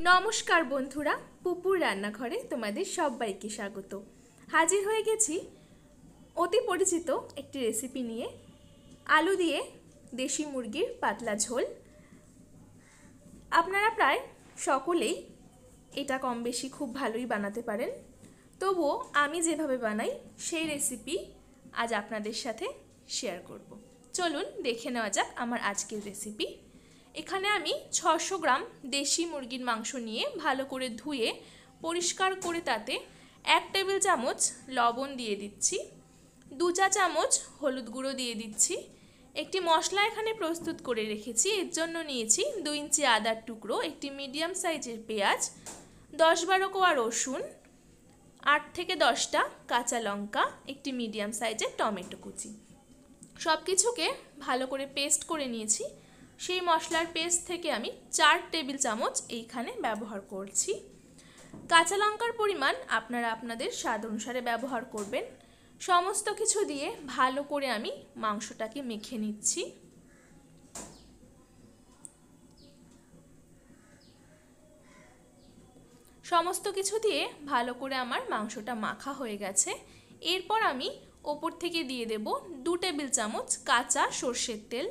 নমস্কার বন্ধুরা, পুপুর রান্নাঘরে তোমাদের সবাইকে স্বাগত। হাজির হয়ে গেছি অতি পরিচিত একটি রেসিপি নিয়ে। আলু দিয়ে দেশি মুরগির পাতলা ঝোল। আপনারা প্রায় সকলেই এটা কম বেশি খুব ভালোই বানাতে পারেন, তবুও আমি যেভাবে বানাই সেই রেসিপি আজ আপনাদের সাথে শেয়ার করব। চলুন দেখে নেওয়া যাক আমার আজকের রেসিপি। এখানে আমি 600 গ্রাম দেশি মুরগির মাংস নিয়ে ভালো করে ধুয়ে পরিষ্কার করে তাতে 1 টেবিল চামচ লবণ দিয়ে দিচ্ছি, 2 চা চামচ হলুদ গুঁড়ো দিয়ে দিচ্ছি। একটি মশলা এখানে প্রস্তুত করে রেখেছি। এর জন্য নিয়েছি 2 ইঞ্চি আদার টুকরো, একটি মিডিয়াম সাইজের পেঁয়াজ, 10-12 কোয়া রসুন, 8 থেকে 10টা কাঁচা লঙ্কা, একটি মিডিয়াম সাইজের টমেটো কুচি। সব কিছুকে ভালো করে পেস্ট করে নিয়েছি। সেই মশলার পেস্ট থেকে আমি 4 টেবিল চামচ এইখানে ব্যবহার করছি। কাঁচা লঙ্কার পরিমাণ আপনারা আপনাদের স্বাদ অনুসারে ব্যবহার করবেন। সমস্ত কিছু দিয়ে ভালো করে আমি মাংসটাকে মেখে নিচ্ছি। সমস্ত কিছু দিয়ে ভালো করে আমার মাংসটা মাখা হয়ে গেছে। এরপর আমি ওপর থেকে দিয়ে দেব 2 টেবিল চামচ কাঁচা সর্ষের তেল।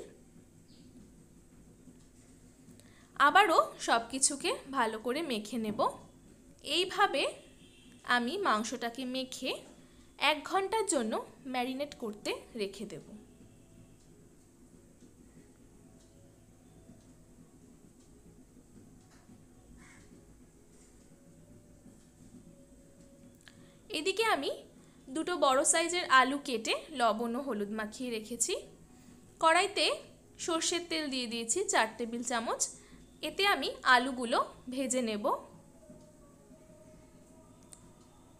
আবারও সব কিছুকে ভালো করে মেখে নেব। এইভাবে আমি মাংসটাকে মেখে 1 ঘন্টার জন্য ম্যারিনেট করতে রেখে দেব। এদিকে আমি 2টো বড় সাইজের আলু কেটে লবণ ও হলুদ মাখিয়ে রেখেছি। কড়াইতে সর্ষের তেল দিয়ে দিয়েছি 4 টেবিল চামচ। এতে আমি আলুগুলো ভেজে নেব।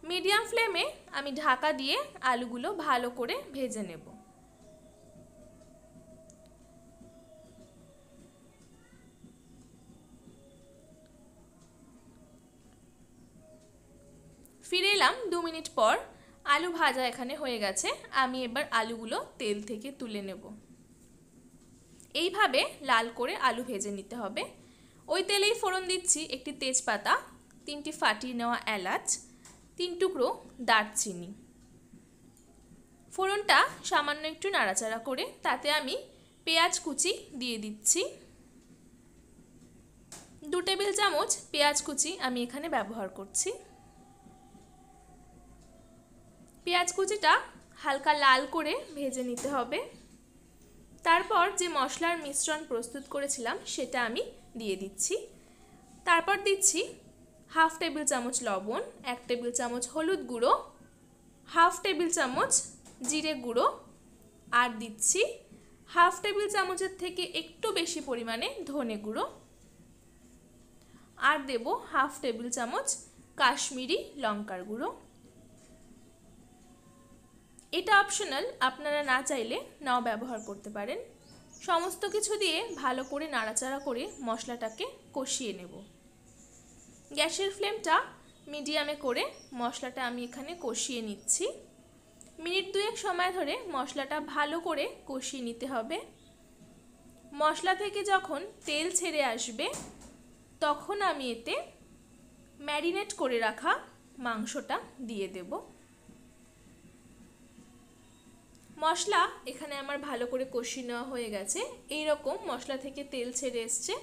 মিডিয়াম ফ্লেমে আমি ঢাকা দিয়ে আলুগুলো ভালো করে ভেজে নেব। ফিরে এলাম 2 মিনিট পর। আলু ভাজা এখানে হয়ে গেছে। আমি এবার আলুগুলো তেল থেকে তুলে নেব। এইভাবে লাল করে আলু ভেজে নিতে হবে। ওই তেলেই ফোড়ন দিচ্ছি একটি তেজপাতা, 3টি ফাটিয়ে নেওয়া এলাচ, 3 টুকরো দারচিনি। ফোড়নটা সামান্য একটু নাড়াচাড়া করে তাতে আমি পেঁয়াজ কুচি দিয়ে দিচ্ছি। 2 টেবিল চামচ পেঁয়াজ কুচি আমি এখানে ব্যবহার করছি। পেঁয়াজ কুচিটা হালকা লাল করে ভেজে নিতে হবে। তারপর যে মশলার মিশ্রণ প্রস্তুত করেছিলাম সেটা আমি দিয়ে দিচ্ছি। তারপর দিচ্ছি 1/2 টেবিল চামচ লবণ, 1 টেবিল চামচ হলুদ গুঁড়ো, 1/2 টেবিল চামচ জিরে গুঁড়ো, আর দিচ্ছি 1/2 টেবিল চামচের থেকে একটু বেশি পরিমাণে ধনে গুঁড়ো, আর দেব 1/2 টেবিল চামচ কাশ্মীরি লঙ্কার গুঁড়ো। এটা অপশনাল, আপনারা না চাইলে নাও ব্যবহার করতে পারেন। সমস্ত কিছু দিয়ে ভালো করে নাড়াচাড়া করে মশলাটাকে কষিয়ে নেব। গ্যাসের ফ্লেমটা মিডিয়ামে করে মশলাটা আমি এখানে কষিয়ে নিচ্ছি। মিনিট 2 সময় ধরে মশলাটা ভালো করে কষিয়ে নিতে হবে। মশলা থেকে যখন তেল ছেড়ে আসবে তখন আমি এতে ম্যারিনেট করে রাখা মাংসটা দিয়ে দেব। মশলা এখানে আমার ভালো করে কষিয়ে নেওয়া হয়ে গেছে। এই রকম মশলা থেকে তেল ছেড়ে এসছে।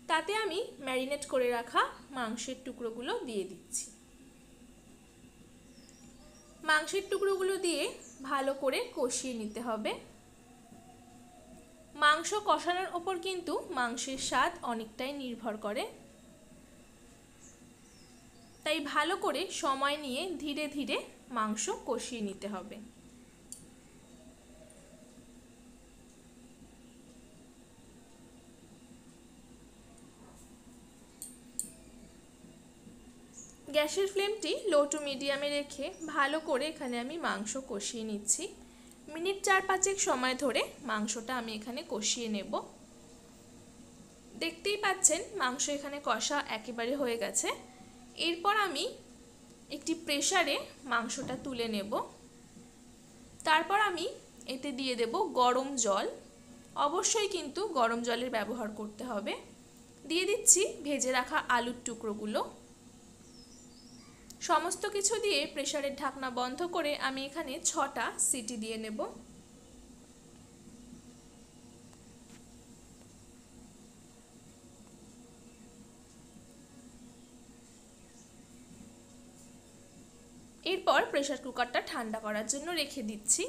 তাতে আমি ম্যারিনেট করে রাখা মাংসের টুকরোগুলো দিয়ে দিচ্ছি। মাংসের টুকরোগুলো দিয়ে ভালো করে কষিয়ে নিতে হবে। মাংস কষানোর ওপর কিন্তু মাংসের স্বাদ অনেকটাই নির্ভর করে, তাই ভালো করে সময় নিয়ে ধীরে ধীরে মাংস কষিয়ে নিতে হবে। গ্যাসের ফ্লেমটি লো টু মিডিয়ামে রেখে ভালো করে এখানে আমি মাংস কষিয়ে নিচ্ছি। মিনিট 4-5 সময় ধরে মাংসটা আমি এখানে কষিয়ে নেব। দেখতেই পাচ্ছেন মাংস এখানে কষা একেবারে হয়ে গেছে। এরপর আমি একটি প্রেসারে মাংসটা তুলে নেব। তারপর আমি এতে দিয়ে দেব গরম জল। অবশ্যই কিন্তু গরম জলের ব্যবহার করতে হবে। দিয়ে দিচ্ছি ভেজে রাখা আলুর টুকরোগুলো। সমস্ত কিছু দিয়ে প্রেসারের ঢাকনা বন্ধ করে আমি এখানে 6টা সিটি দিয়ে নেব। এরপর প্রেসার কুকারটা ঠান্ডা করার জন্য রেখে দিচ্ছি।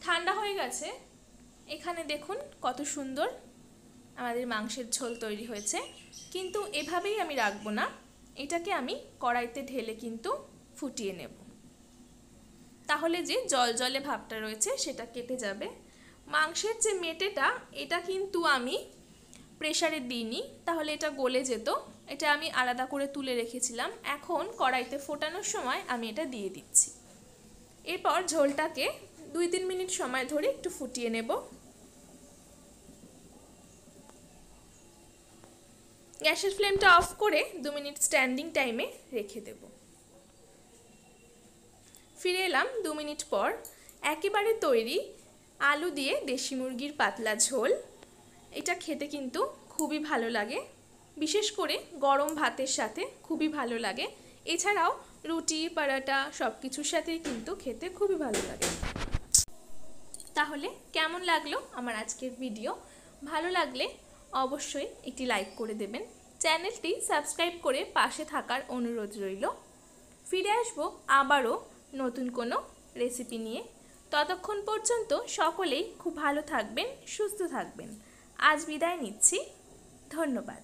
ঠান্ডা হয়ে গেছে। এখানে দেখুন কত সুন্দর আমাদের মাংসের ঝোল তৈরি হয়েছে। কিন্তু এভাবেই আমি রাখবো না, এটাকে আমি কড়াইতে ঢেলে কিন্তু ফুটিয়ে নেব। তাহলে যে জল জলে ভাবটা রয়েছে সেটা কেটে যাবে। মাংসের যে মেটেটা এটা কিন্তু আমি প্রেসারে দিইনি, তাহলে এটা গলে যেত। এটা আমি আলাদা করে তুলে রেখেছিলাম। এখন কড়াইতে ফোটানোর সময় আমি এটা দিয়ে দিচ্ছি। এরপর ঝোলটাকে 2-3 মিনিট সময় ধরে একটু ফুটিয়ে নেব। গ্যাসের ফ্লেমটা অফ করে 2 মিনিট স্ট্যান্ডিং টাইমে রেখে দেব। ফিরে এলাম 2 মিনিট পর। একেবারে তৈরি আলু দিয়ে দেশি মুরগির পাতলা ঝোল। এটা খেতে কিন্তু খুবই ভালো লাগে, বিশেষ করে গরম ভাতের সাথে খুবই ভালো লাগে। এছাড়াও রুটি, পরোটা সব কিছুর সাথেই কিন্তু খেতে খুবই ভালো লাগে। তাহলে কেমন লাগলো আমার আজকের ভিডিও? ভালো লাগলে অবশ্যই একটি লাইক করে দেবেন। চ্যানেলটি সাবস্ক্রাইব করে পাশে থাকার অনুরোধ রইল। ফিরে আসবো আবারও নতুন কোনো রেসিপি নিয়ে। ততক্ষণ পর্যন্ত সকলেই খুব ভালো থাকবেন, সুস্থ থাকবেন। আজ বিদায় নিচ্ছি। ধন্যবাদ।